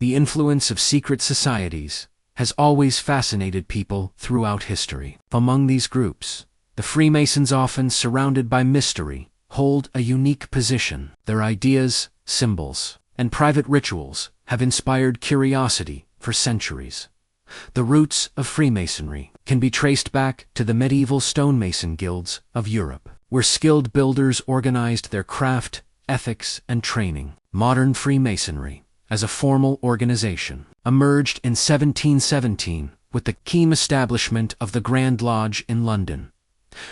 The influence of secret societies has always fascinated people throughout history. Among these groups, the Freemasons, often surrounded by mystery, hold a unique position. Their ideas, symbols, and private rituals have inspired curiosity for centuries. The roots of Freemasonry can be traced back to the medieval stonemason guilds of Europe, where skilled builders organized their craft, ethics, and training. Modern Freemasonry, as a formal organization, emerged in 1717 with the key establishment of the Grand Lodge in London.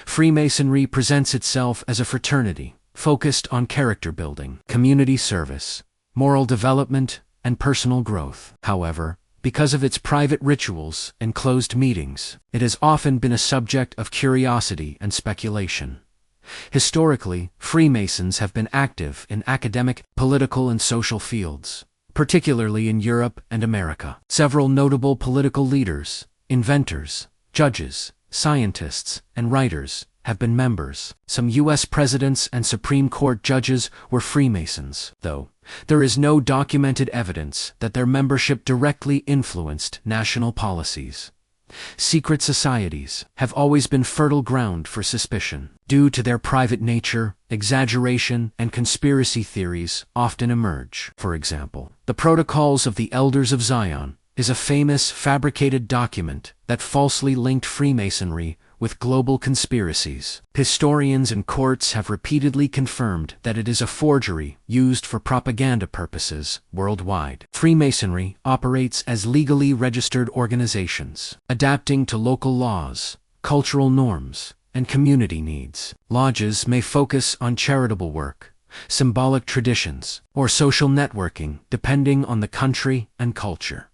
Freemasonry presents itself as a fraternity focused on character building, community service, moral development, and personal growth. However, because of its private rituals and closed meetings, it has often been a subject of curiosity and speculation. Historically, Freemasons have been active in academic, political, and social fields, particularly in Europe and America. Several notable political leaders, inventors, judges, scientists, and writers have been members. Some U.S. presidents and Supreme Court judges were Freemasons, though there is no documented evidence that their membership directly influenced national policies. Secret societies have always been fertile ground for suspicion. Due to their private nature, exaggeration and conspiracy theories often emerge. For example, the Protocols of the Elders of Zion is a famous fabricated document that falsely linked Freemasonry with global conspiracies. Historians and courts have repeatedly confirmed that it is a forgery used for propaganda purposes worldwide. Freemasonry operates as legally registered organizations, adapting to local laws, cultural norms, and community needs. Lodges may focus on charitable work, symbolic traditions, or social networking, depending on the country and culture.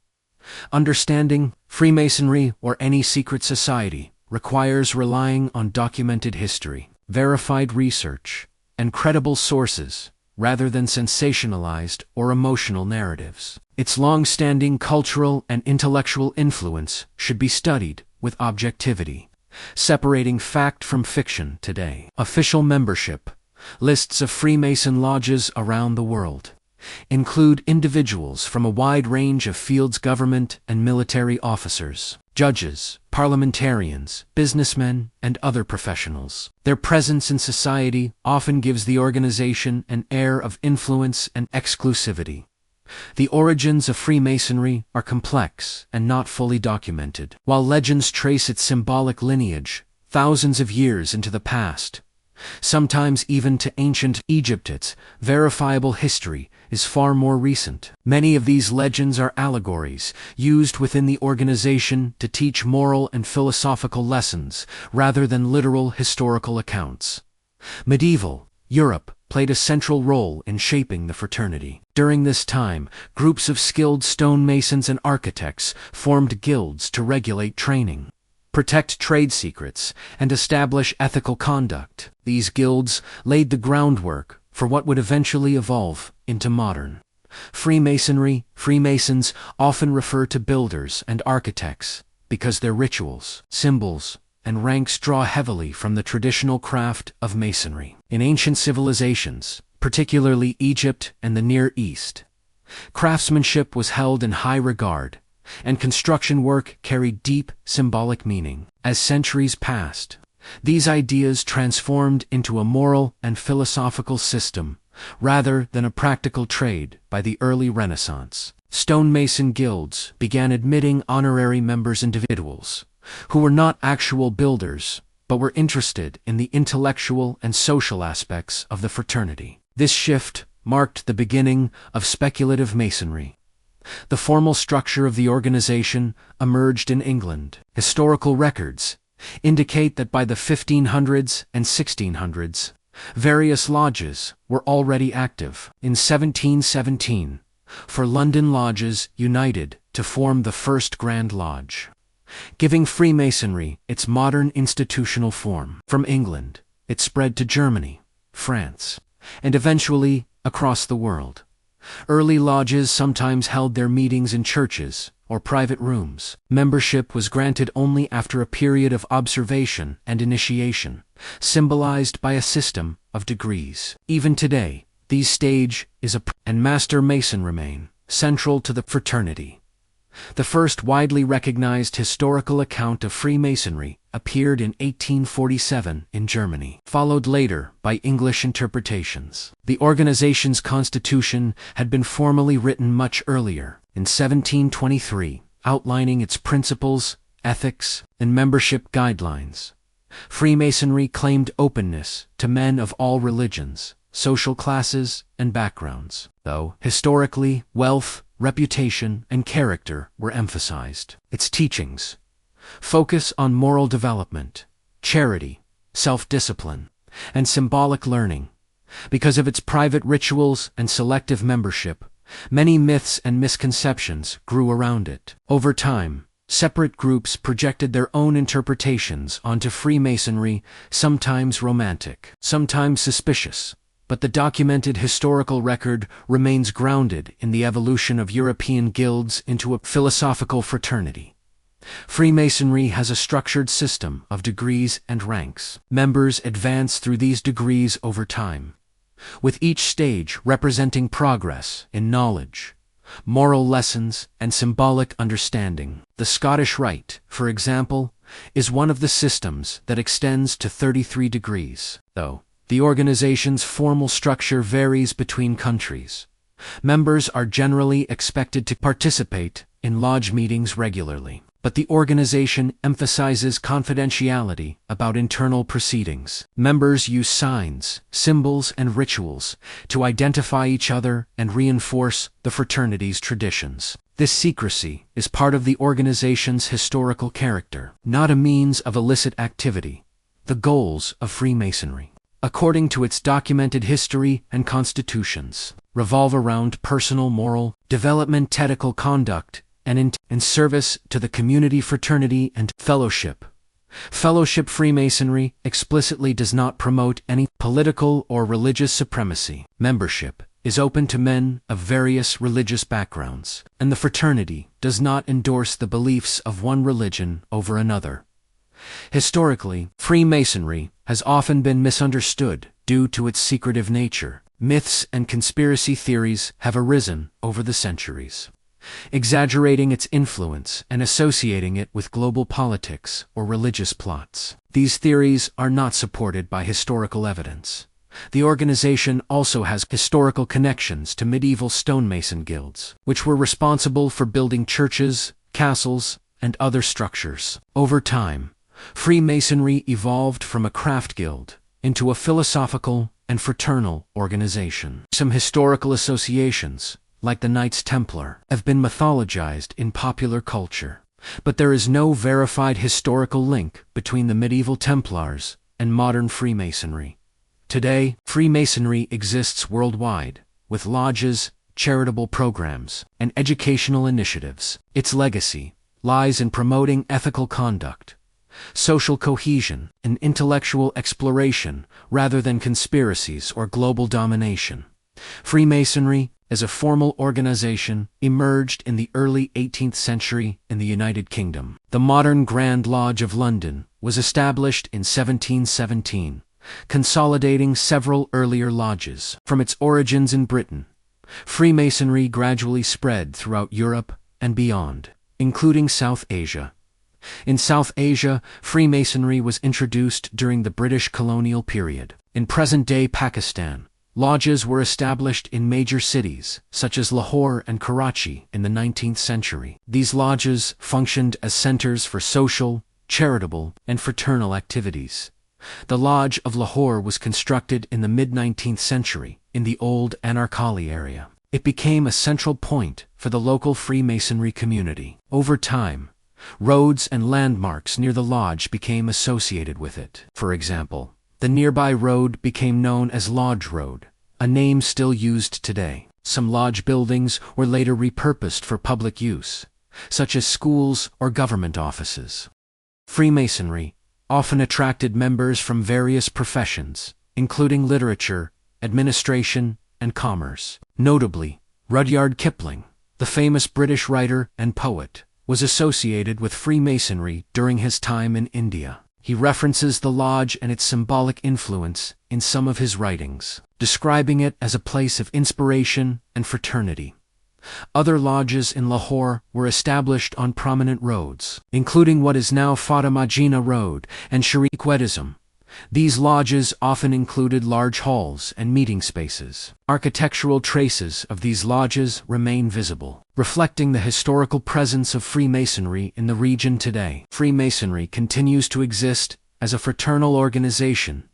Understanding Freemasonry or any secret society requires relying on documented history, verified research, and credible sources, rather than sensationalized or emotional narratives. Its long-standing cultural and intellectual influence should be studied with objectivity, separating fact from fiction today. Official membership lists of Freemason lodges around the world include individuals from a wide range of fields: government and military officers, judges, parliamentarians, businessmen, and other professionals. Their presence in society often gives the organization an air of influence and exclusivity. The origins of Freemasonry are complex and not fully documented. While legends trace its symbolic lineage thousands of years into the past, sometimes even to ancient Egypt, its verifiable history is far more recent. Many of these legends are allegories used within the organization to teach moral and philosophical lessons rather than literal historical accounts. Medieval Europe played a central role in shaping the fraternity. During this time, groups of skilled stonemasons and architects formed guilds to regulate training, protect trade secrets, and establish ethical conduct. These guilds laid the groundwork for what would eventually evolve into modern Freemasonry. Freemasons often refer to builders and architects because their rituals, symbols, and ranks draw heavily from the traditional craft of masonry. In ancient civilizations, particularly Egypt and the Near East, craftsmanship was held in high regard, and construction work carried deep symbolic meaning. As centuries passed, these ideas transformed into a moral and philosophical system rather than a practical trade. By the early Renaissance, stonemason guilds began admitting honorary members, individuals who were not actual builders but were interested in the intellectual and social aspects of the fraternity. This shift marked the beginning of speculative masonry. The formal structure of the organization emerged in England. Historical records indicate that by the 1500s and 1600s, various lodges were already active. In 1717, four London lodges united to form the first Grand Lodge, giving Freemasonry its modern institutional form. From England, it spread to Germany, France, and eventually across the world. Early lodges sometimes held their meetings in churches or private rooms. Membership was granted only after a period of observation and initiation, symbolized by a system of degrees. Even today, these stage is and Master Mason remain central to the fraternity. The first widely recognized historical account of Freemasonry appeared in 1847 in Germany, followed later by English interpretations. The organization's constitution had been formally written much earlier, in 1723, outlining its principles, ethics, and membership guidelines. Freemasonry claimed openness to men of all religions, social classes, and backgrounds, though, historically, wealth, reputation, and character were emphasized. Its teachings focus on moral development, charity, self-discipline, and symbolic learning. Because of its private rituals and selective membership, many myths and misconceptions grew around it. Over time, separate groups projected their own interpretations onto Freemasonry, sometimes romantic, sometimes suspicious. But the documented historical record remains grounded in the evolution of European guilds into a philosophical fraternity. Freemasonry has a structured system of degrees and ranks. Members advance through these degrees over time, with each stage representing progress in knowledge, moral lessons, and symbolic understanding. The Scottish Rite, for example, is one of the systems that extends to 33 degrees, though the organization's formal structure varies between countries. Members are generally expected to participate in lodge meetings regularly, but the organization emphasizes confidentiality about internal proceedings. Members use signs, symbols, and rituals to identify each other and reinforce the fraternity's traditions. This secrecy is part of the organization's historical character, not a means of illicit activity. The goals of Freemasonry, according to its documented history and constitutions, revolve around personal moral development, ethical conduct, and in service to the community, fraternity, and fellowship. Fellowship Freemasonry explicitly does not promote any political or religious supremacy. Membership is open to men of various religious backgrounds, and the fraternity does not endorse the beliefs of one religion over another. Historically, Freemasonry has often been misunderstood due to its secretive nature. Myths and conspiracy theories have arisen over the centuries, exaggerating its influence and associating it with global politics or religious plots. These theories are not supported by historical evidence. The organization also has historical connections to medieval stonemason guilds, which were responsible for building churches, castles, and other structures. Over time, Freemasonry evolved from a craft guild into a philosophical and fraternal organization. Some historical associations, like the Knights Templar, have been mythologized in popular culture, but there is no verified historical link between the medieval Templars and modern Freemasonry. Today, Freemasonry exists worldwide, with lodges, charitable programs, and educational initiatives. Its legacy lies in promoting ethical conduct, social cohesion, and intellectual exploration rather than conspiracies or global domination. Freemasonry, as a formal organization, emerged in the early 18th century in the United Kingdom. The modern Grand Lodge of London was established in 1717, consolidating several earlier lodges. From its origins in Britain, Freemasonry gradually spread throughout Europe and beyond, including South Asia. In South Asia, Freemasonry was introduced during the British colonial period. In present-day Pakistan, lodges were established in major cities, such as Lahore and Karachi, in the 19th century. These lodges functioned as centers for social, charitable, and fraternal activities. The Lodge of Lahore was constructed in the mid-19th century in the old Anarkali area. It became a central point for the local Freemasonry community. Over time, roads and landmarks near the lodge became associated with it. For example, the nearby road became known as Lodge Road, a name still used today. Some lodge buildings were later repurposed for public use, such as schools or government offices. Freemasonry often attracted members from various professions, including literature, administration, and commerce. Notably, Rudyard Kipling, the famous British writer and poet, was associated with Freemasonry during his time in India. He references the lodge and its symbolic influence in some of his writings, describing it as a place of inspiration and fraternity. Other lodges in Lahore were established on prominent roads, including what is now Fatima Jinnah Road and Shariquetism. These lodges often included large halls and meeting spaces. Architectural traces of these lodges remain visible, reflecting the historical presence of Freemasonry in the region today. Freemasonry continues to exist as a fraternal organization,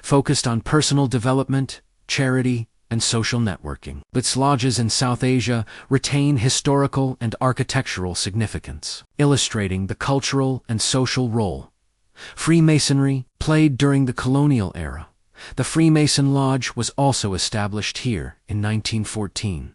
focused on personal development, charity, and social networking. Its lodges in South Asia retain historical and architectural significance, illustrating the cultural and social role Freemasonry played during the colonial era. The Freemason Lodge was also established here in 1914.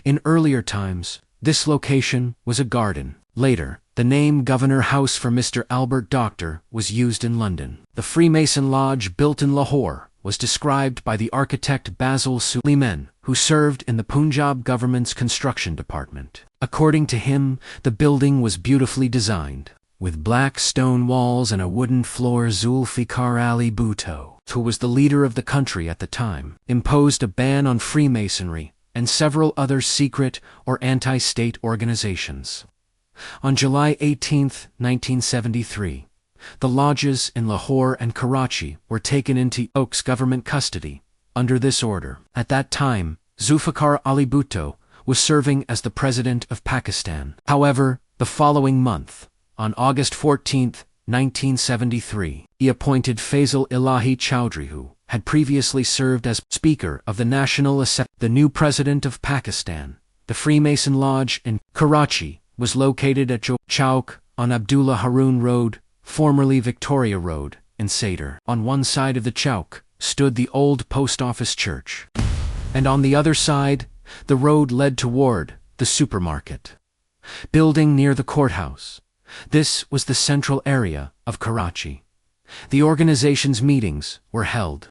In earlier times, this location was a garden. Later, the name Governor House for Mr. Albert Doctor was used in London. The Freemason Lodge, built in Lahore, was described by the architect Basil Suleiman, who served in the Punjab government's construction department. According to him, the building was beautifully designed, with black stone walls and a wooden floor. Zulfikar Ali Bhutto, who was the leader of the country at the time, imposed a ban on Freemasonry and several other secret or anti-state organizations. On July 18, 1973, the lodges in Lahore and Karachi were taken into Oak's government custody under this order. At that time, Zulfikar Ali Bhutto was serving as the President of Pakistan. However, the following month, on August 14, 1973, he appointed Faisal Ilahi Chowdhury, who had previously served as Speaker of the National Assembly, the new President of Pakistan. The Freemason Lodge in Karachi was located at Chowk on Abdullah Haroon Road, formerly Victoria Road, in Sadr. On one side of the Chowk stood the old post office church, and on the other side, the road led toward the supermarket building near the courthouse. This was the central area of Karachi. The organization's meetings were held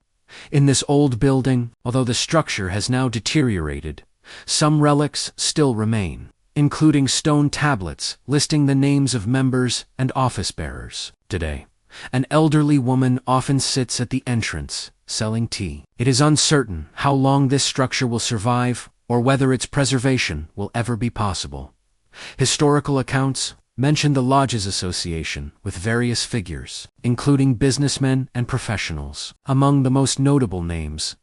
in this old building. Although the structure has now deteriorated, some relics still remain, including stone tablets listing the names of members and office bearers. Today, an elderly woman often sits at the entrance, selling tea. It is uncertain how long this structure will survive or whether its preservation will ever be possible. Historical accounts mention the Lodges Association with various figures, including businessmen and professionals. Among the most notable names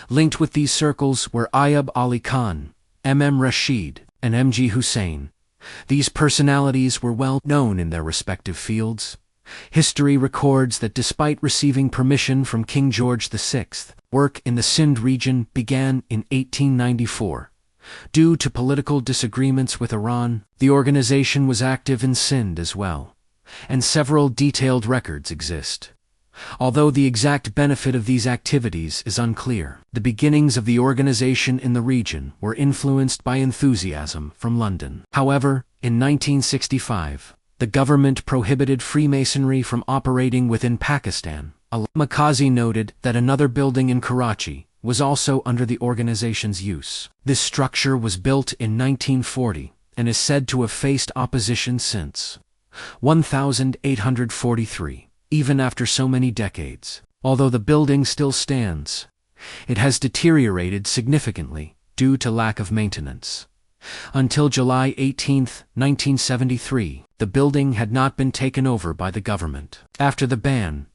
linked with these circles were Ayub Ali Khan, M.M. Rashid, and M.G. Hussain. These personalities were well known in their respective fields. History records that despite receiving permission from King George VI, work in the Sindh region began in 1894. Due to political disagreements with Iran, the organization was active in Sindh as well, and several detailed records exist. Although the exact benefit of these activities is unclear, the beginnings of the organization in the region were influenced by enthusiasm from London. However, in 1965, the government prohibited Freemasonry from operating within Pakistan. Al-Makazi noted that another building in Karachi was also under the organization's use. This structure was built in 1940 and is said to have faced opposition since 1843. Even after so many decades, although the building still stands, it has deteriorated significantly due to lack of maintenance. Until July 18, 1973, the building had not been taken over by the government. After the ban,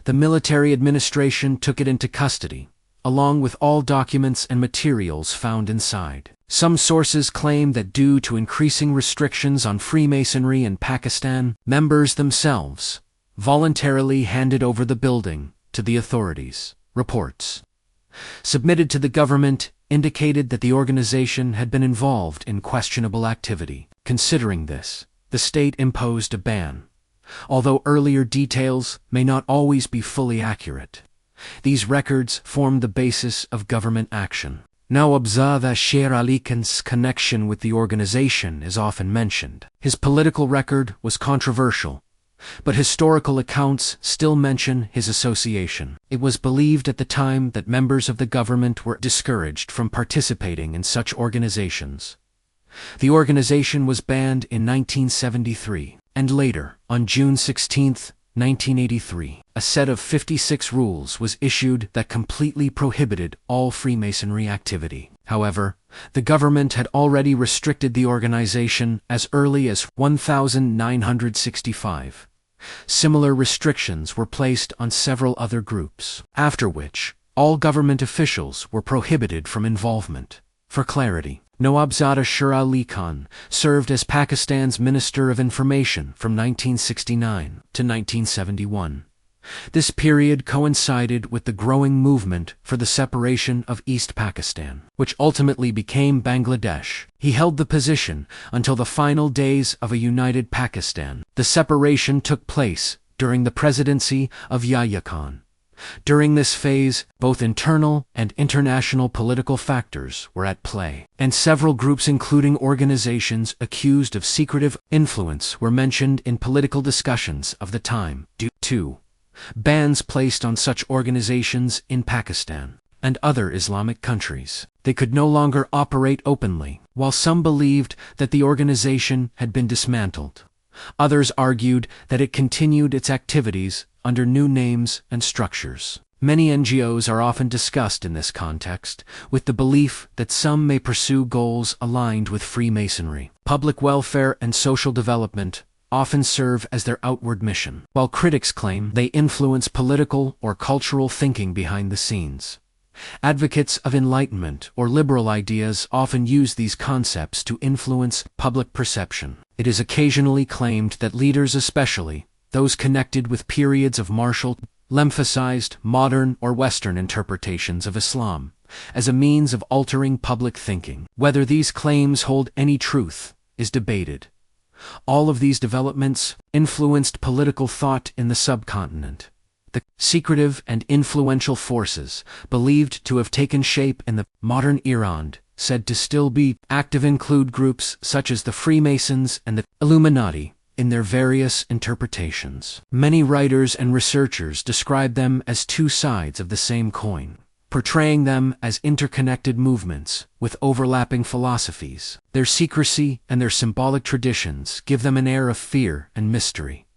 the military administration took it into custody, along with all documents and materials found inside. Some sources claim that due to increasing restrictions on Freemasonry in Pakistan, members themselves voluntarily handed over the building to the authorities. Reports submitted to the government indicated that the organization had been involved in questionable activity. Considering this, the state imposed a ban. Although earlier details may not always be fully accurate, these records form the basis of government action. Now Abzada Sher Ali Khan's connection with the organization is often mentioned. His political record was controversial, but historical accounts still mention his association. It was believed at the time that members of the government were discouraged from participating in such organizations. The organization was banned in 1973, and later, on June 16, 1983, a set of 56 rules was issued that completely prohibited all Freemasonry activity. However, the government had already restricted the organization as early as 1965. Similar restrictions were placed on several other groups, after which all government officials were prohibited from involvement. For clarity, Nawabzada Shah Ali Khan served as Pakistan's Minister of Information from 1969 to 1971. This period coincided with the growing movement for the separation of East Pakistan, which ultimately became Bangladesh. He held the position until the final days of a united Pakistan. The separation took place during the presidency of Yahya Khan. During this phase, both internal and international political factors were at play, and several groups including organizations accused of secretive influence were mentioned in political discussions of the time due to bans placed on such organizations in Pakistan and other Islamic countries. They could no longer operate openly. While some believed that the organization had been dismantled, others argued that it continued its activities under new names and structures. Many NGOs are often discussed in this context, with the belief that some may pursue goals aligned with Freemasonry. Public welfare and social development often serve as their outward mission, while critics claim they influence political or cultural thinking behind the scenes. Advocates of enlightenment or liberal ideas often use these concepts to influence public perception. It is occasionally claimed that leaders, especially those connected with periods of martial, emphasized modern or Western interpretations of Islam as a means of altering public thinking. Whether these claims hold any truth is debated. All of these developments influenced political thought in the subcontinent. The secretive and influential forces believed to have taken shape in the modern Iran, said to still be active, include groups such as the Freemasons and the Illuminati in their various interpretations. Many writers and researchers describe them as two sides of the same coin, portraying them as interconnected movements with overlapping philosophies. Their secrecy and their symbolic traditions give them an air of fear and mystery.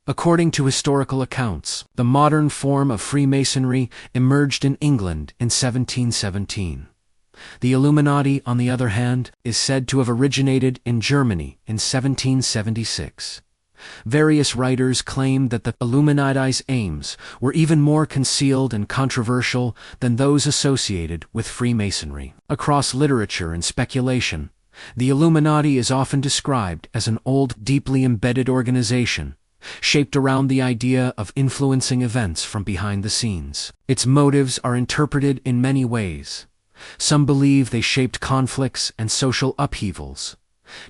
According to historical accounts, the modern form of Freemasonry emerged in England in 1717. The Illuminati, on the other hand, is said to have originated in Germany in 1776. Various writers claim that the Illuminati's aims were even more concealed and controversial than those associated with Freemasonry. Across literature and speculation, the Illuminati is often described as an old, deeply embedded organization, shaped around the idea of influencing events from behind the scenes. Its motives are interpreted in many ways. Some believe they shaped conflicts and social upheavals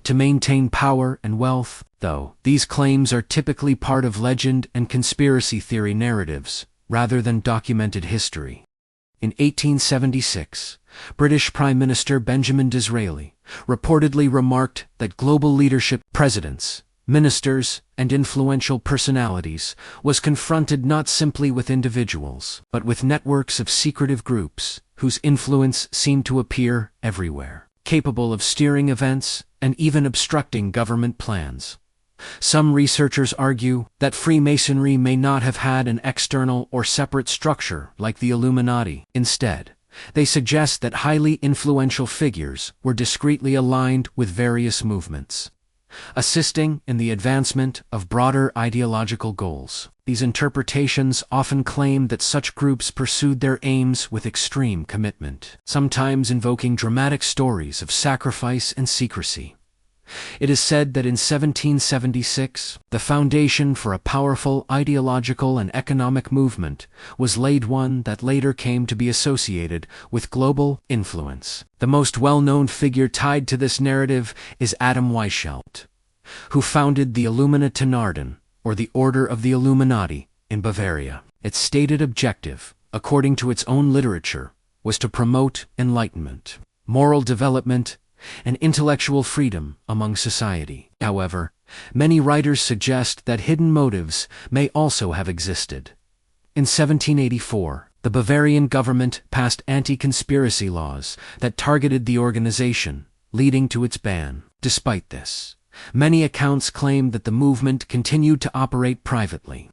to maintain power and wealth, though these claims are typically part of legend and conspiracy theory narratives rather than documented history. In 1876, British Prime Minister Benjamin Disraeli reportedly remarked that global leadership, presidents, ministers, and influential personalities was confronted not simply with individuals, but with networks of secretive groups whose influence seemed to appear everywhere, capable of steering events and even obstructing government plans. Some researchers argue that Freemasonry may not have had an external or separate structure like the Illuminati. Instead, they suggest that highly influential figures were discreetly aligned with various movements, assisting in the advancement of broader ideological goals. These interpretations often claim that such groups pursued their aims with extreme commitment, sometimes invoking dramatic stories of sacrifice and secrecy. It is said that in 1776, the foundation for a powerful ideological and economic movement was laid, one that later came to be associated with global influence. The most well-known figure tied to this narrative is Adam Weishaupt, who founded the Illuminatenorden, or the Order of the Illuminati, in Bavaria. Its stated objective, according to its own literature, was to promote enlightenment, moral development, and intellectual freedom among society. However, many writers suggest that hidden motives may also have existed. In 1784, the Bavarian government passed anti-conspiracy laws that targeted the organization, leading to its ban. Despite this, many accounts claim that the movement continued to operate privately,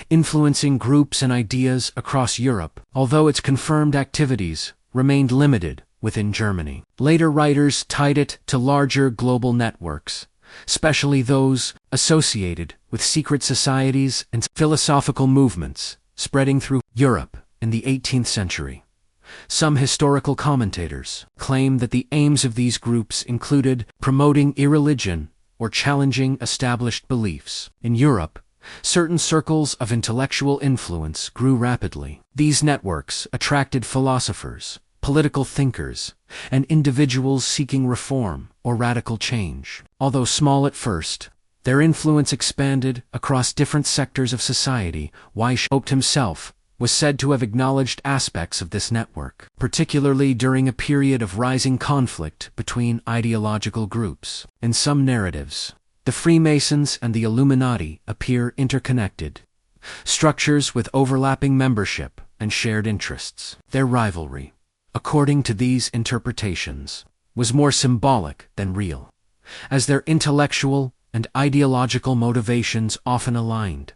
influencing groups and ideas across Europe, although its confirmed activities remained limited within Germany. Later writers tied it to larger global networks, especially those associated with secret societies and philosophical movements spreading through Europe in the 18th century. Some historical commentators claim that the aims of these groups included promoting irreligion or challenging established beliefs. In Europe, certain circles of intellectual influence grew rapidly. These networks attracted philosophers, political thinkers, and individuals seeking reform or radical change. Although small at first, their influence expanded across different sectors of society. Weishaupt himself was said to have acknowledged aspects of this network, particularly during a period of rising conflict between ideological groups. In some narratives, the Freemasons and the Illuminati appear interconnected, structures with overlapping membership and shared interests. Their rivalry, according to these interpretations, was more symbolic than real, as their intellectual and ideological motivations often aligned.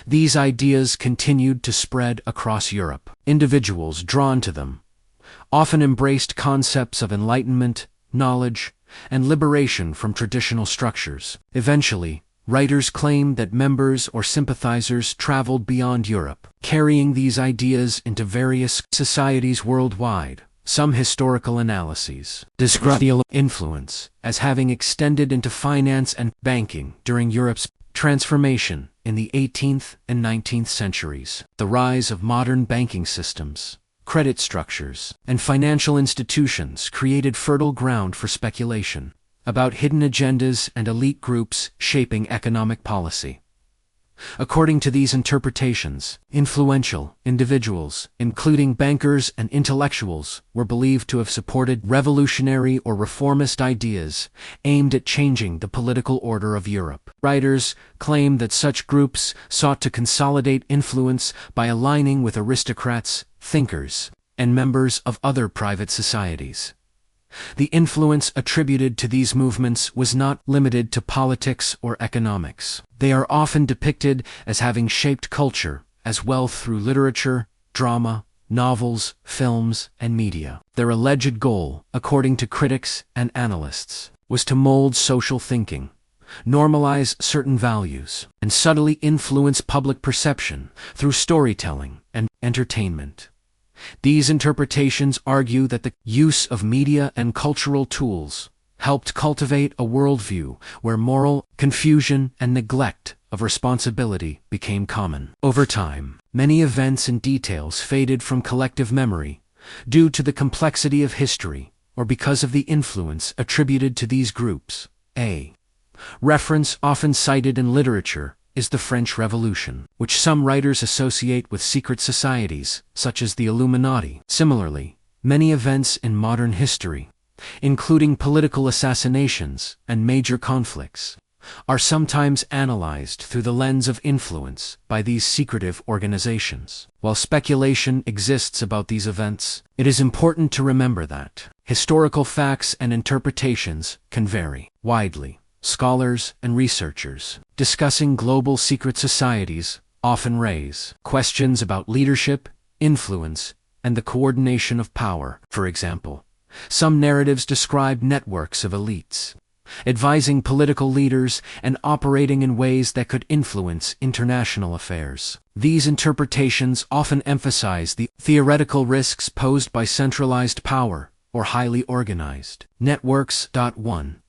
These ideas continued to spread across Europe. Individuals drawn to them often embraced concepts of enlightenment, knowledge, and liberation from traditional structures. Eventually, writers claim that members or sympathizers traveled beyond Europe, carrying these ideas into various societies worldwide. Some historical analyses describe the influence as having extended into finance and banking during Europe's transformation in the 18th and 19th centuries. The rise of modern banking systems, credit structures, and financial institutions created fertile ground for speculation about hidden agendas and elite groups shaping economic policy. According to these interpretations, influential individuals, including bankers and intellectuals, were believed to have supported revolutionary or reformist ideas aimed at changing the political order of Europe. Writers claim that such groups sought to consolidate influence by aligning with aristocrats, thinkers, and members of other private societies. The influence attributed to these movements was not limited to politics or economics. They are often depicted as having shaped culture as well through literature, drama, novels, films, and media. Their alleged goal, according to critics and analysts, was to mold social thinking, normalize certain values, and subtly influence public perception through storytelling and entertainment. These interpretations argue that the use of media and cultural tools helped cultivate a worldview where moral confusion and neglect of responsibility became common. Over time, many events and details faded from collective memory due to the complexity of history or because of the influence attributed to these groups. A reference often cited in literature is the French Revolution, which some writers associate with secret societies, such as the Illuminati. Similarly, many events in modern history, including political assassinations and major conflicts, are sometimes analyzed through the lens of influence by these secretive organizations. While speculation exists about these events, it is important to remember that historical facts and interpretations can vary widely. Scholars and researchers discussing global secret societies often raise questions about leadership, influence, and the coordination of power. For example, some narratives describe networks of elites, advising political leaders and operating in ways that could influence international affairs. These interpretations often emphasize the theoretical risks posed by centralized power or highly organized networks. One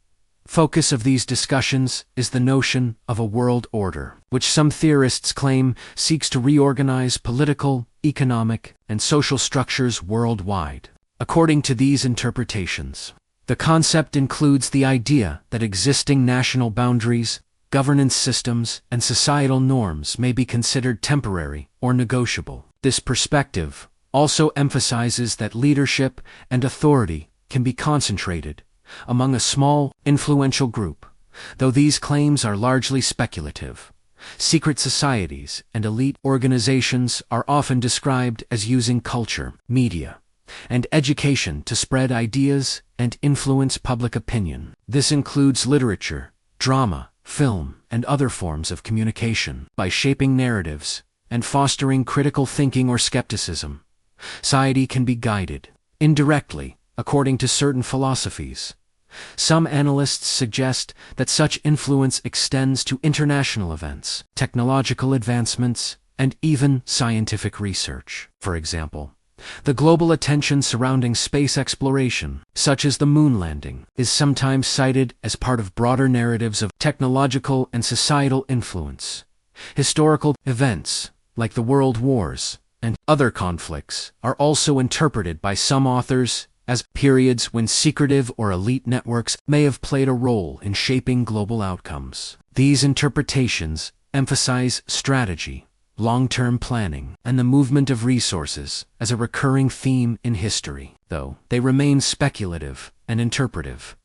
focus of these discussions is the notion of a world order, which some theorists claim seeks to reorganize political, economic, and social structures worldwide. According to these interpretations, the concept includes the idea that existing national boundaries, governance systems, and societal norms may be considered temporary or negotiable. This perspective also emphasizes that leadership and authority can be concentrated among a small, influential group. Though these claims are largely speculative, secret societies and elite organizations are often described as using culture, media, and education to spread ideas and influence public opinion. This includes literature, drama, film, and other forms of communication. By shaping narratives and fostering critical thinking or skepticism, society can be guided, indirectly, according to certain philosophies. Some analysts suggest that such influence extends to international events, technological advancements, and even scientific research. For example, the global attention surrounding space exploration, such as the moon landing, is sometimes cited as part of broader narratives of technological and societal influence. Historical events, like the World Wars and other conflicts, are also interpreted by some authors as periods when secretive or elite networks may have played a role in shaping global outcomes. These interpretations emphasize strategy, long-term planning, and the movement of resources as a recurring theme in history, though they remain speculative and interpretive.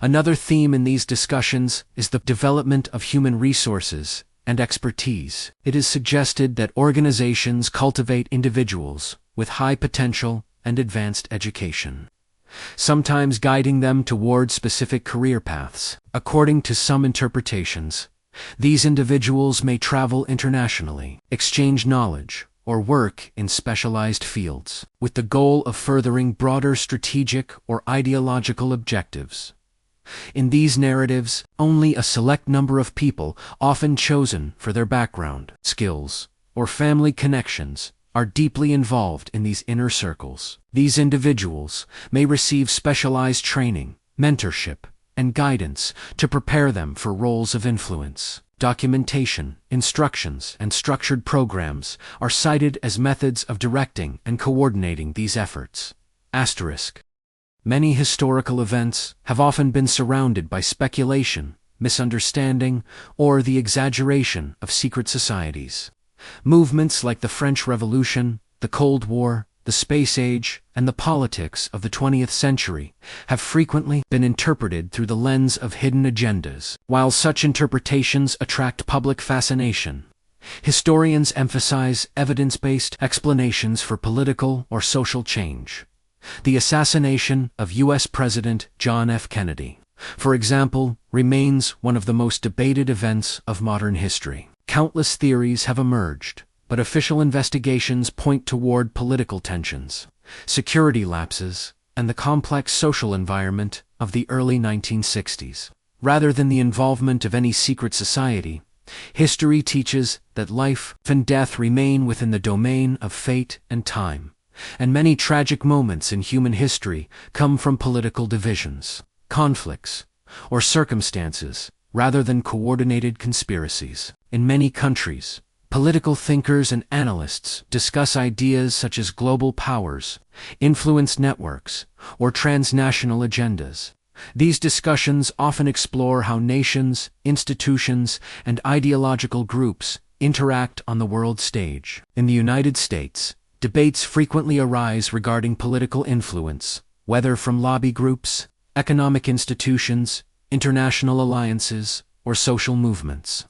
Another theme in these discussions is the development of human resources and expertise. It is suggested that organizations cultivate individuals with high potential and advanced education, sometimes guiding them toward specific career paths. According to some interpretations, these individuals may travel internationally, exchange knowledge, or work in specialized fields, with the goal of furthering broader strategic or ideological objectives. In these narratives, only a select number of people, often chosen for their background, skills, or family connections, are deeply involved in these inner circles. These individuals may receive specialized training, mentorship, and guidance to prepare them for roles of influence. Documentation, instructions, and structured programs are cited as methods of directing and coordinating these efforts. Asterisk. Many historical events have often been surrounded by speculation, misunderstanding, or the exaggeration of secret societies. Movements like the French Revolution, the Cold War, the space age, and the politics of the 20th century have frequently been interpreted through the lens of hidden agendas. While such interpretations attract public fascination, historians emphasize evidence-based explanations for political or social change. The assassination of U.S. President John F. Kennedy, for example, remains one of the most debated events of modern history. Countless theories have emerged, but official investigations point toward political tensions, security lapses, and the complex social environment of the early 1960s. Rather than the involvement of any secret society, history teaches that life and death remain within the domain of fate and time, and many tragic moments in human history come from political divisions, conflicts, or circumstances, rather than coordinated conspiracies. In many countries, political thinkers and analysts discuss ideas such as global powers, influence networks, or transnational agendas. These discussions often explore how nations, institutions, and ideological groups interact on the world stage. In the United States, debates frequently arise regarding political influence, whether from lobby groups, economic institutions, international alliances, or social movements.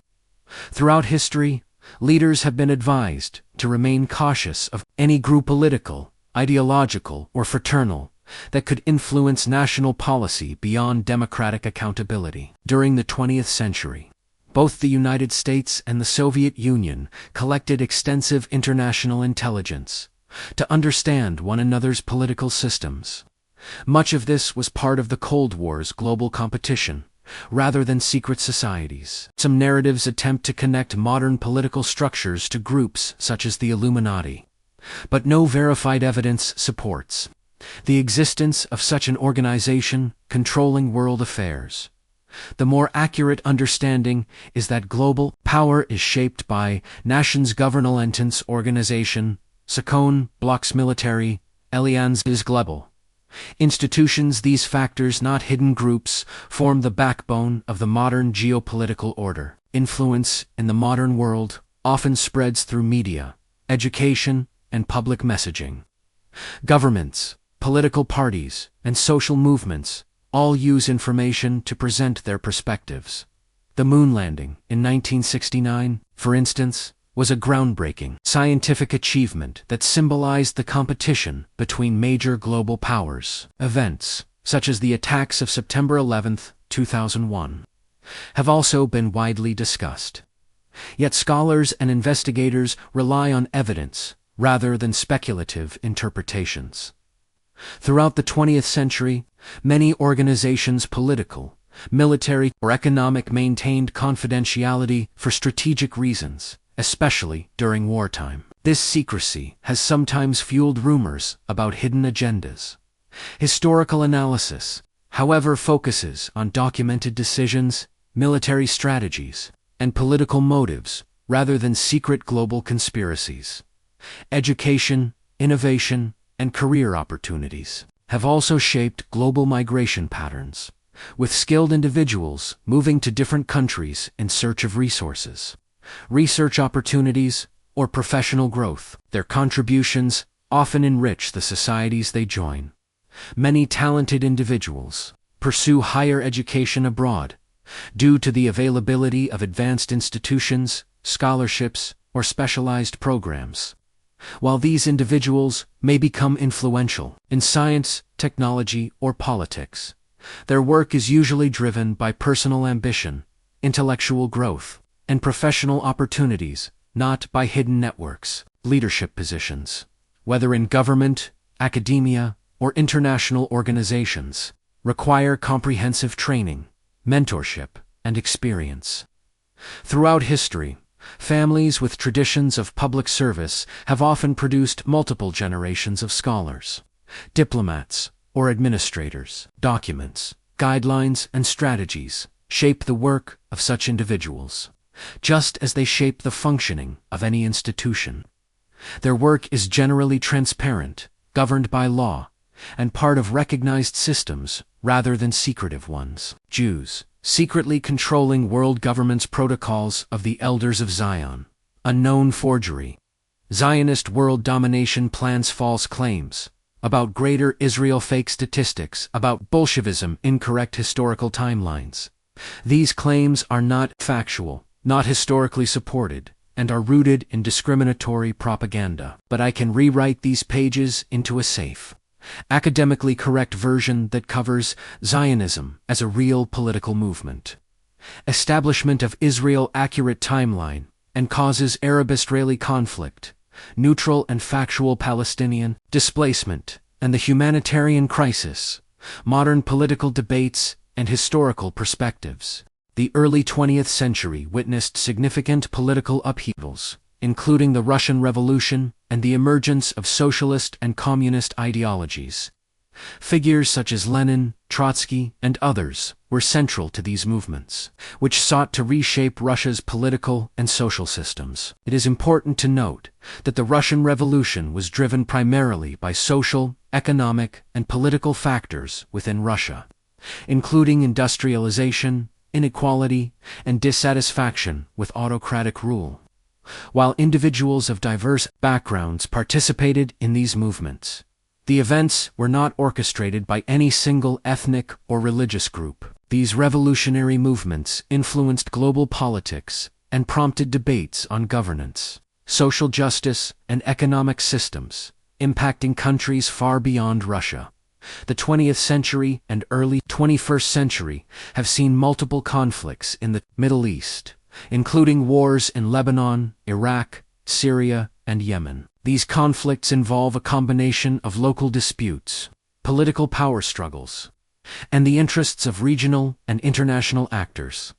Throughout history, leaders have been advised to remain cautious of any group political, ideological, or fraternal that could influence national policy beyond democratic accountability. During the 20th century, both the United States and the Soviet Union collected extensive international intelligence to understand one another's political systems. Much of this was part of the Cold War's global competition, rather than secret societies. Some narratives attempt to connect modern political structures to groups such as the Illuminati, but no verified evidence supports the existence of such an organization controlling world affairs. The more accurate understanding is that global power is shaped by Nations Governmenten's Organisation, Sakon Blocks Military, Allianz is Global. Institutions, these factors, not hidden groups, form the backbone of the modern geopolitical order. Influence in the modern world often spreads through media, education, and public messaging. Governments, political parties, and social movements all use information to present their perspectives. The moon landing in 1969, for instance, was a groundbreaking scientific achievement that symbolized the competition between major global powers. Events, such as the attacks of September 11, 2001, have also been widely discussed. Yet scholars and investigators rely on evidence rather than speculative interpretations. Throughout the 20th century, many organizations, political, military, or economic, maintained confidentiality for strategic reasons, especially during wartime. This secrecy has sometimes fueled rumors about hidden agendas. Historical analysis, however, focuses on documented decisions, military strategies, and political motives rather than secret global conspiracies. Education, innovation, and career opportunities have also shaped global migration patterns, with skilled individuals moving to different countries in search of resources, research opportunities, or professional growth. Their contributions often enrich the societies they join. Many talented individuals pursue higher education abroad due to the availability of advanced institutions, scholarships, or specialized programs. While these individuals may become influential in science, technology, or politics, their work is usually driven by personal ambition, intellectual growth, and professional opportunities, not by hidden networks. Leadership positions, whether in government, academia, or international organizations, require comprehensive training, mentorship, and experience. Throughout history, families with traditions of public service have often produced multiple generations of scholars, diplomats, or administrators. Documents, guidelines, and strategies shape the work of such individuals, just as they shape the functioning of any institution. Their work is generally transparent, governed by law, and part of recognized systems rather than secretive ones. Jews, secretly controlling world governments. Protocols of the Elders of Zion, unknown forgery. Zionist world domination plans. False claims about Greater Israel. Fake statistics about Bolshevism. Incorrect historical timelines. These claims are not factual, not historically supported, and are rooted in discriminatory propaganda. But I can rewrite these pages into a safe, academically correct version that covers Zionism as a real political movement, establishment of Israel accurate timeline, and causes Arab-Israeli conflict, neutral and factual Palestinian displacement, and the humanitarian crisis, modern political debates, and historical perspectives. The early 20th century witnessed significant political upheavals, including the Russian Revolution and the emergence of socialist and communist ideologies. Figures such as Lenin, Trotsky, and others were central to these movements, which sought to reshape Russia's political and social systems. It is important to note that the Russian Revolution was driven primarily by social, economic, and political factors within Russia, including industrialization, inequality, and dissatisfaction with autocratic rule. While individuals of diverse backgrounds participated in these movements, the events were not orchestrated by any single ethnic or religious group. These revolutionary movements influenced global politics and prompted debates on governance, social justice, and economic systems, impacting countries far beyond Russia. The 20th century and early 21st century have seen multiple conflicts in the Middle East, including wars in Lebanon, Iraq, Syria, and Yemen. These conflicts involve a combination of local disputes, political power struggles, and the interests of regional and international actors.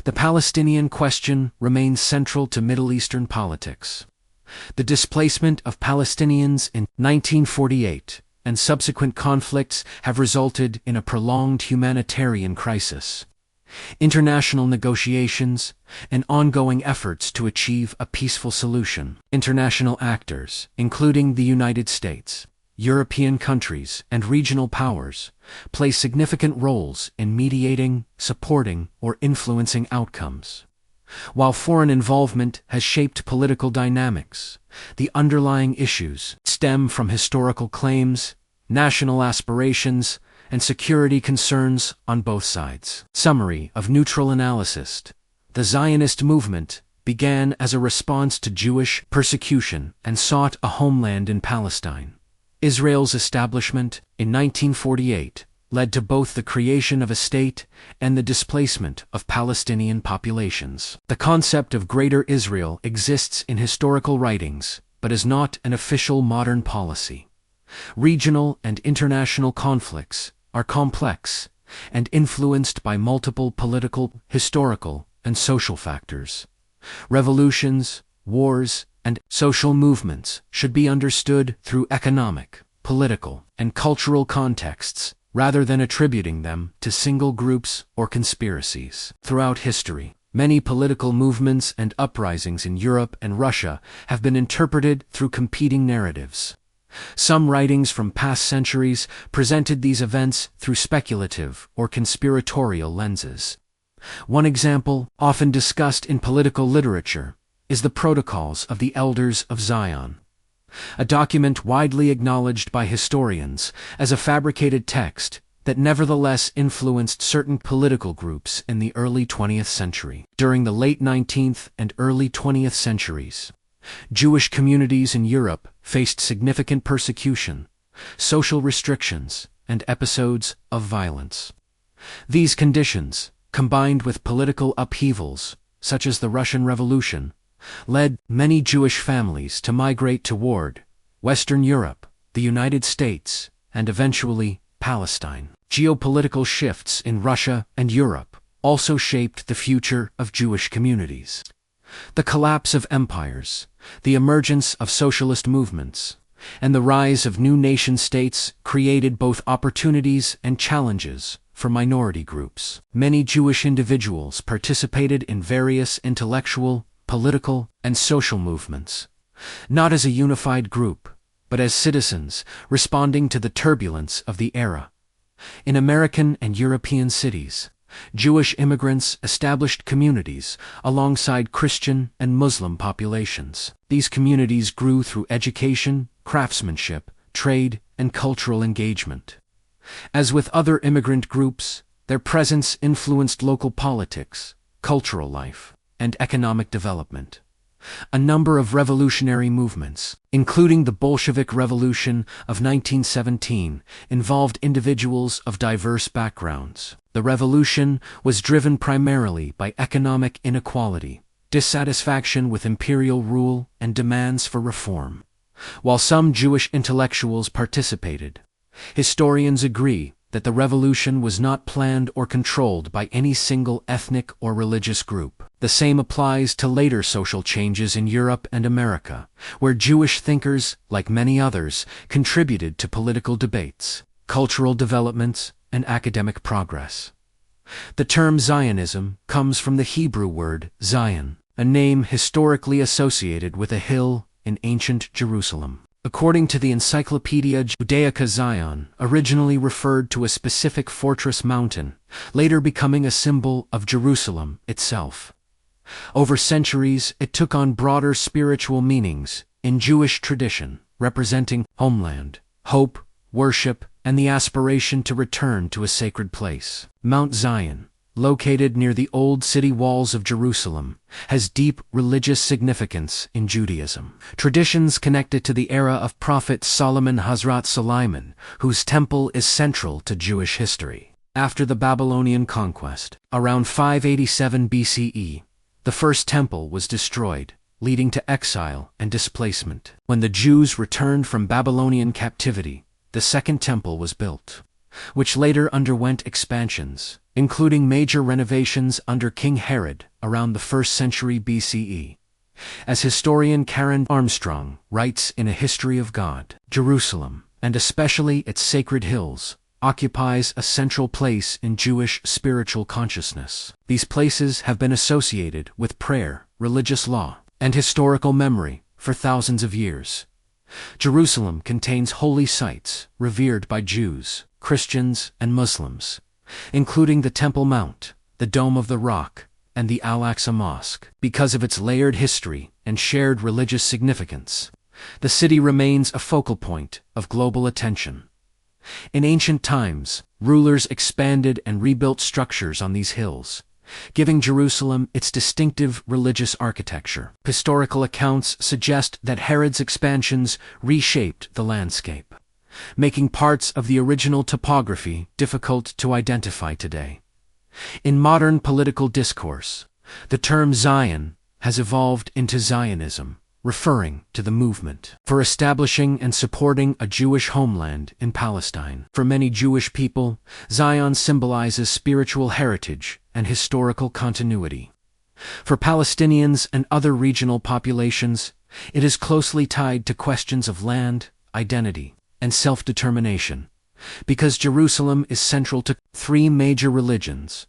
The Palestinian question remains central to Middle Eastern politics. The displacement of Palestinians in 1948 and subsequent conflicts have resulted in a prolonged humanitarian crisis. International negotiations, and ongoing efforts to achieve a peaceful solution. International actors, including the United States, European countries, and regional powers, play significant roles in mediating, supporting, or influencing outcomes. While foreign involvement has shaped political dynamics, the underlying issues stem from historical claims, national aspirations, and security concerns on both sides. Summary of neutral analysis. The Zionist movement began as a response to Jewish persecution and sought a homeland in Palestine. Israel's establishment in 1948 led to both the creation of a state and the displacement of Palestinian populations. The concept of Greater Israel exists in historical writings, but is not an official modern policy. Regional and international conflicts are complex and influenced by multiple political, historical, and social factors. Revolutions, wars, and social movements should be understood through economic, political, and cultural contexts, rather than attributing them to single groups or conspiracies. Throughout history, many political movements and uprisings in Europe and Russia have been interpreted through competing narratives. Some writings from past centuries presented these events through speculative or conspiratorial lenses. One example, often discussed in political literature, is the Protocols of the Elders of Zion, a document widely acknowledged by historians as a fabricated text that nevertheless influenced certain political groups in the early 20th century. During the late 19th and early 20th centuries, Jewish communities in Europe faced significant persecution, social restrictions, and episodes of violence. These conditions, combined with political upheavals, such as the Russian Revolution, led many Jewish families to migrate toward Western Europe, the United States, and eventually Palestine. Geopolitical shifts in Russia and Europe also shaped the future of Jewish communities. The collapse of empires, the emergence of socialist movements, and the rise of new nation-states created both opportunities and challenges for minority groups. Many Jewish individuals participated in various intellectual, political, and social movements, not as a unified group, but as citizens responding to the turbulence of the era. In American and European cities, Jewish immigrants established communities alongside Christian and Muslim populations. These communities grew through education, craftsmanship, trade, and cultural engagement. As with other immigrant groups, their presence influenced local politics, cultural life, and economic development. A number of revolutionary movements, including the Bolshevik Revolution of 1917, involved individuals of diverse backgrounds. The revolution was driven primarily by economic inequality, dissatisfaction with imperial rule, and demands for reform. While some Jewish intellectuals participated, historians agree that the revolution was not planned or controlled by any single ethnic or religious group. The same applies to later social changes in Europe and America, where Jewish thinkers, like many others, contributed to political debates, cultural developments, and academic progress. The term Zionism comes from the Hebrew word Zion, a name historically associated with a hill in ancient Jerusalem. According to the Encyclopedia Judaica, Zion originally referred to a specific fortress mountain, later becoming a symbol of Jerusalem itself. Over centuries, it took on broader spiritual meanings in Jewish tradition, representing homeland, hope, worship, and the aspiration to return to a sacred place. Mount Zion, located near the old city walls of Jerusalem, has deep religious significance in Judaism. Traditions connected to the era of Prophet Solomon Hazrat Solomon, whose temple is central to Jewish history. After the Babylonian conquest, around 587 BCE, the first temple was destroyed, leading to exile and displacement. When the Jews returned from Babylonian captivity, the second temple was built, which later underwent expansions, including major renovations under King Herod around the 1st century BCE. As historian Karen Armstrong writes in A History of God, Jerusalem, and especially its sacred hills, occupies a central place in Jewish spiritual consciousness. These places have been associated with prayer, religious law, and historical memory for thousands of years. Jerusalem contains holy sites revered by Jews, Christians, and Muslims, including the Temple Mount, the Dome of the Rock, and the Al-Aqsa Mosque. Because of its layered history and shared religious significance, the city remains a focal point of global attention. In ancient times, rulers expanded and rebuilt structures on these hills, giving Jerusalem its distinctive religious architecture. Historical accounts suggest that Herod's expansions reshaped the landscape, making parts of the original topography difficult to identify today. In modern political discourse, the term Zion has evolved into Zionism, referring to the movement for establishing and supporting a Jewish homeland in Palestine. For many Jewish people, Zion symbolizes spiritual heritage and historical continuity. For Palestinians and other regional populations, it is closely tied to questions of land, identity, and self-determination. Because Jerusalem is central to three major religions,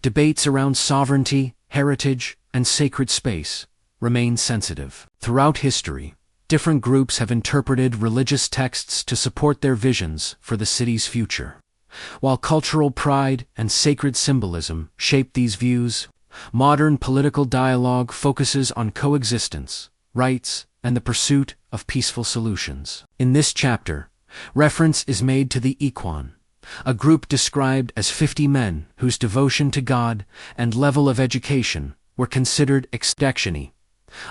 debates around sovereignty, heritage, and sacred space remain sensitive. Throughout history, different groups have interpreted religious texts to support their visions for the city's future. While cultural pride and sacred symbolism shape these views, modern political dialogue focuses on coexistence, rights, and the pursuit of peaceful solutions. In this chapter, reference is made to the Ikhwan, a group described as 50 men whose devotion to God and level of education were considered exceptional.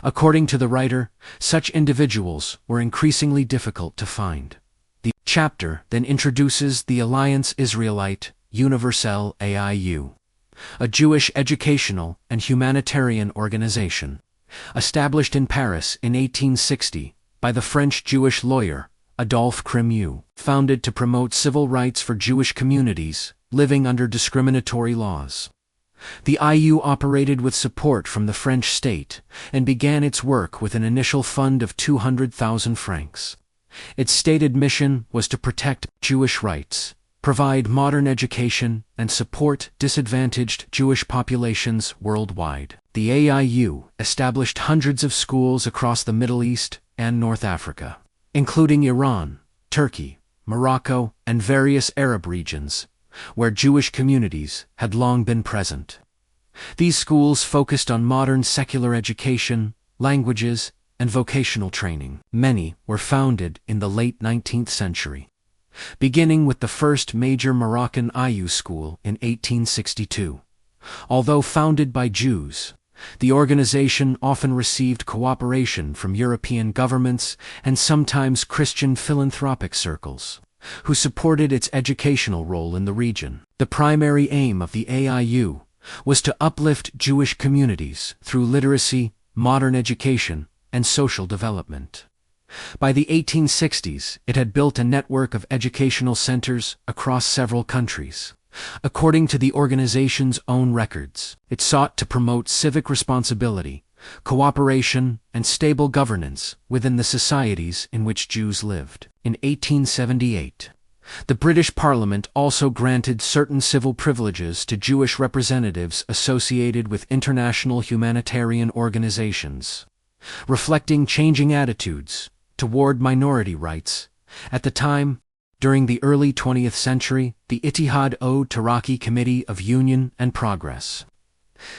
According to the writer, such individuals were increasingly difficult to find. The chapter then introduces the Alliance Israelite Universelle AIU, a Jewish educational and humanitarian organization, established in Paris in 1860 by the French Jewish lawyer Adolphe Crémieux, founded to promote civil rights for Jewish communities living under discriminatory laws. The IU operated with support from the French state and began its work with an initial fund of 200,000 francs. Its stated mission was to protect Jewish rights, provide modern education, and support disadvantaged Jewish populations worldwide. The AIU established hundreds of schools across the Middle East and North Africa, including Iran, Turkey, Morocco, and various Arab regions, where Jewish communities had long been present. These schools focused on modern secular education, languages, and vocational training. Many were founded in the late 19th century, beginning with the first major Moroccan IU school in 1862. Although founded by Jews, the organization often received cooperation from European governments and sometimes Christian philanthropic circles, who supported its educational role in the region. The primary aim of the AIU was to uplift Jewish communities through literacy, modern education, and social development. By the 1860s, it had built a network of educational centers across several countries. According to the organization's own records, it sought to promote civic responsibility, cooperation, and stable governance within the societies in which Jews lived. In 1878, the British Parliament also granted certain civil privileges to Jewish representatives associated with international humanitarian organizations, reflecting changing attitudes toward minority rights. At the time, during the early 20th century, the Ittihad-o-Taraqi Committee of Union and Progress,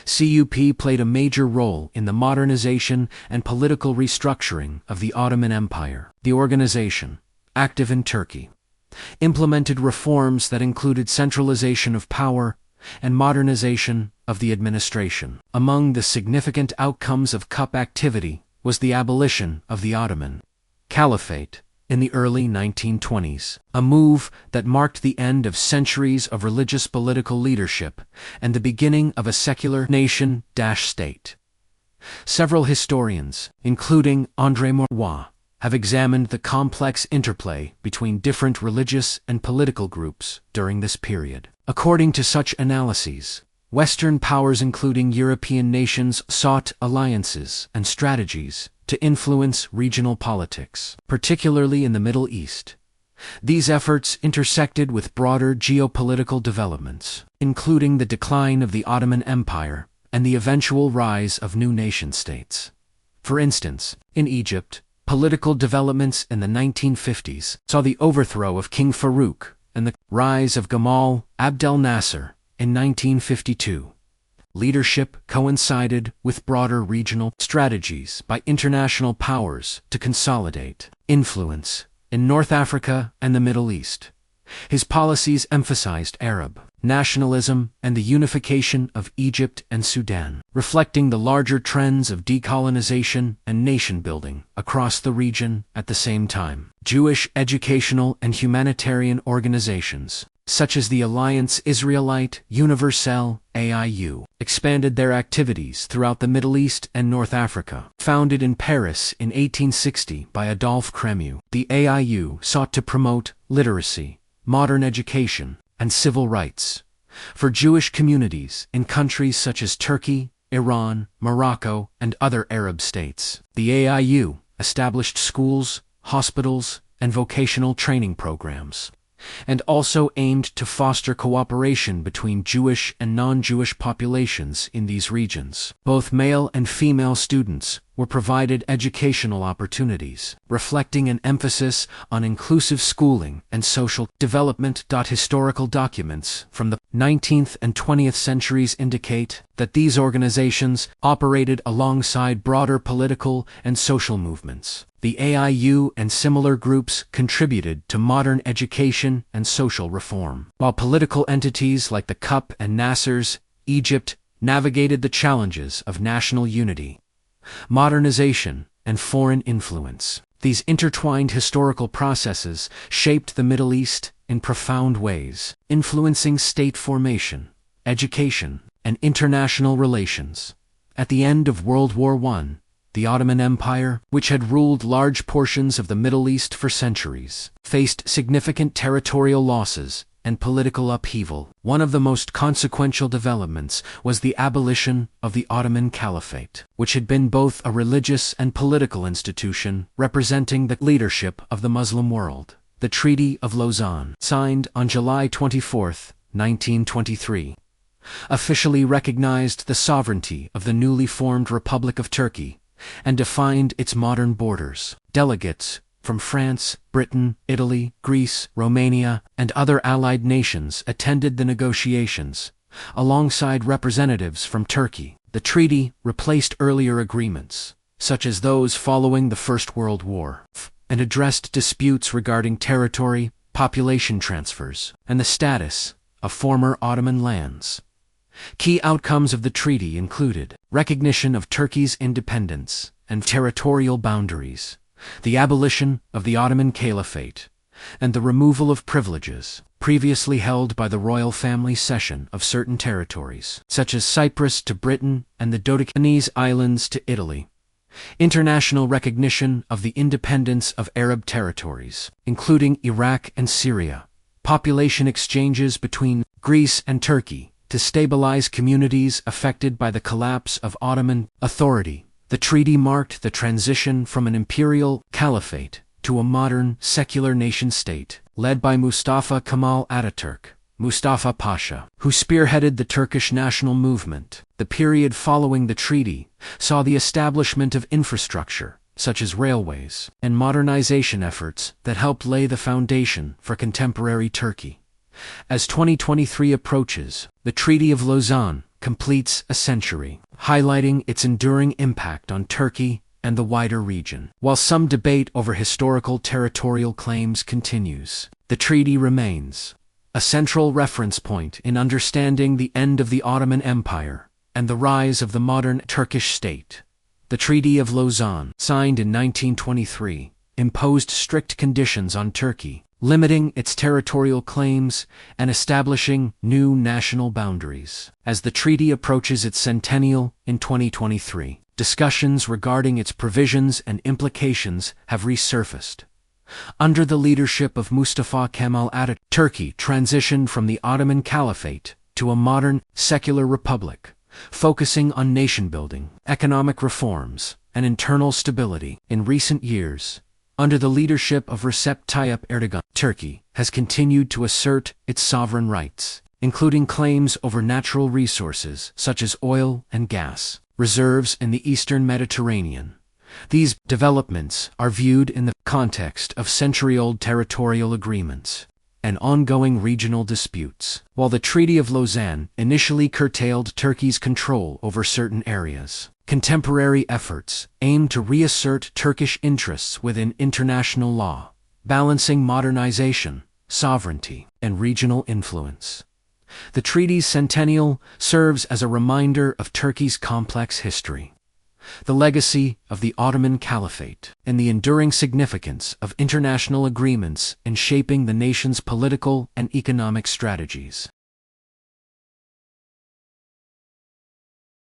CUP, played a major role in the modernization and political restructuring of the Ottoman Empire. The organization, active in Turkey, implemented reforms that included centralization of power and modernization of the administration. Among the significant outcomes of CUP activity was the abolition of the Ottoman Caliphate in the early 1920s, a move that marked the end of centuries of religious political leadership and the beginning of a secular nation-state. Several historians, including André Maurois, have examined the complex interplay between different religious and political groups during this period. According to such analyses, Western powers including European nations sought alliances and strategies to influence regional politics, particularly in the Middle East. These efforts intersected with broader geopolitical developments, including the decline of the Ottoman Empire and the eventual rise of new nation-states. For instance, in Egypt, political developments in the 1950s saw the overthrow of King Farouk and the rise of Gamal Abdel Nasser in 1952. Leadership coincided with broader regional strategies by international powers to consolidate influence in North Africa and the Middle East. His policies emphasized Arab nationalism and the unification of Egypt and Sudan, reflecting the larger trends of decolonization and nation-building across the region at the same time. Jewish educational and humanitarian organizations, such as the Alliance Israelite Universelle (AIU), expanded their activities throughout the Middle East and North Africa. Founded in Paris in 1860 by Adolphe Crémieux, the AIU sought to promote literacy, modern education, and civil rights for Jewish communities in countries such as Turkey, Iran, Morocco, and other Arab states. The AIU established schools, hospitals, and vocational training programs, and also aimed to foster cooperation between Jewish and non-Jewish populations in these regions. Both male and female students were provided educational opportunities, reflecting an emphasis on inclusive schooling and social development. Historical documents from the 19th and 20th centuries indicate that these organizations operated alongside broader political and social movements. The AIU and similar groups contributed to modern education and social reform, while political entities like the CUP and Nasser's Egypt navigated the challenges of national unity, modernization, and foreign influence. These intertwined historical processes shaped the Middle East in profound ways, influencing state formation, education, and international relations. At the end of World War I, the Ottoman Empire, which had ruled large portions of the Middle East for centuries, faced significant territorial losses and political upheaval. One of the most consequential developments was the abolition of the Ottoman Caliphate, which had been both a religious and political institution representing the leadership of the Muslim world. The Treaty of Lausanne, signed on July 24, 1923, officially recognized the sovereignty of the newly formed Republic of Turkey and defined its modern borders. Delegates from France, Britain, Italy, Greece, Romania, and other allied nations attended the negotiations, alongside representatives from Turkey. The treaty replaced earlier agreements, such as those following the First World War, and addressed disputes regarding territory, population transfers, and the status of former Ottoman lands. Key outcomes of the treaty included recognition of Turkey's independence and territorial boundaries, the abolition of the Ottoman Caliphate, and the removal of privileges previously held by the royal family cession of certain territories, such as Cyprus to Britain and the Dodecanese Islands to Italy. International recognition of the independence of Arab territories, including Iraq and Syria. Population exchanges between Greece and Turkey to stabilize communities affected by the collapse of Ottoman authority. The treaty marked the transition from an imperial caliphate to a modern, secular nation-state, led by Mustafa Kemal Ataturk, Mustafa Pasha, who spearheaded the Turkish national movement. The period following the treaty saw the establishment of infrastructure, such as railways, and modernization efforts that helped lay the foundation for contemporary Turkey. As 2023 approaches, the Treaty of Lausanne completes a century, highlighting its enduring impact on Turkey and the wider region. While some debate over historical territorial claims continues, the treaty remains a central reference point in understanding the end of the Ottoman Empire and the rise of the modern Turkish state. The Treaty of Lausanne, signed in 1923, imposed strict conditions on Turkey, limiting its territorial claims and establishing new national boundaries. As the treaty approaches its centennial in 2023, discussions regarding its provisions and implications have resurfaced. Under the leadership of Mustafa Kemal Ataturk, Turkey transitioned from the Ottoman Caliphate to a modern, secular republic, focusing on nation-building, economic reforms, and internal stability. In recent years, under the leadership of Recep Tayyip Erdogan, Turkey has continued to assert its sovereign rights, including claims over natural resources such as oil and gas reserves in the eastern Mediterranean. These developments are viewed in the context of century-old territorial agreements and ongoing regional disputes. While the Treaty of Lausanne initially curtailed Turkey's control over certain areas, contemporary efforts aim to reassert Turkish interests within international law, balancing modernization, sovereignty, and regional influence. The treaty's centennial serves as a reminder of Turkey's complex history, the legacy of the Ottoman Caliphate, and the enduring significance of international agreements in shaping the nation's political and economic strategies.